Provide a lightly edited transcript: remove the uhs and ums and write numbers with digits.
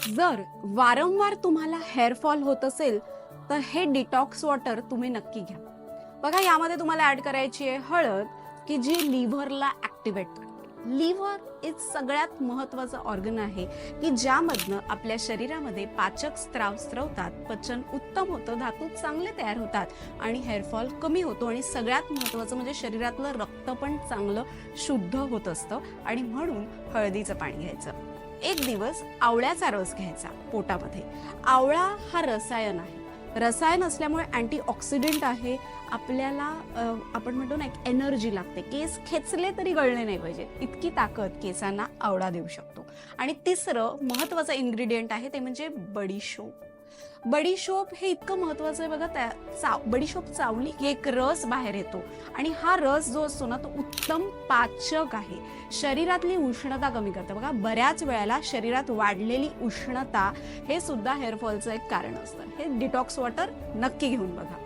जर वारंवार तुम्हाला हेअरफॉल होत असेल तर हे डिटॉक्स वॉटर तुम्ही नक्की घ्या. बघा, यामध्ये तुम्हाला ऍड करायची आहे हळद, की जी लिव्हरला ऍक्टिव्हेट करते. लिव्हर हे सगळ्यात महत्वाचं ऑर्गन आहे की ज्यामधनं आपल्या शरीरामध्ये पाचक स्त्राव स्रवतात, पचन उत्तम होतं, धातू चांगले तयार होतात आणि हेअरफॉल कमी होतो. आणि सगळ्यात महत्वाचं म्हणजे शरीरातलं रक्त पण चांगलं शुद्ध होत असतं. आणि म्हणून हळदीचं पाणी घ्यायचं. एक दिवस आवळ्याचा रस घ्यायचा पोटामध्ये. आवळा हा रसायन आहे. रसायन असल्यामुळे अँटीऑक्सिडंट आहे. आपल्याला आपण म्हणतो ना, एक एनर्जी लागते. केस खेचले तरी गळले नाही पाहिजे, इतकी ताकद केसांना आवळा देऊ शकतो. आणि तिसरं महत्वाचं इन्ग्रेडियंट आहे ते म्हणजे बडीशोप. बडीशोप हे इतकं महत्वाचं आहे बघा. बडीशोप चावली की एक रस बाहेर येतो आणि हा रस जो असतो ना, तो उत्तम पाचक आहे. शरीरातली उष्णता कमी करते. बघा, बऱ्याच वेळेला शरीरात वाढलेली उष्णता हे सुद्धा हेअरफॉलचं एक कारण असतं. हे डिटॉक्स वॉटर नक्की घेऊन बघा.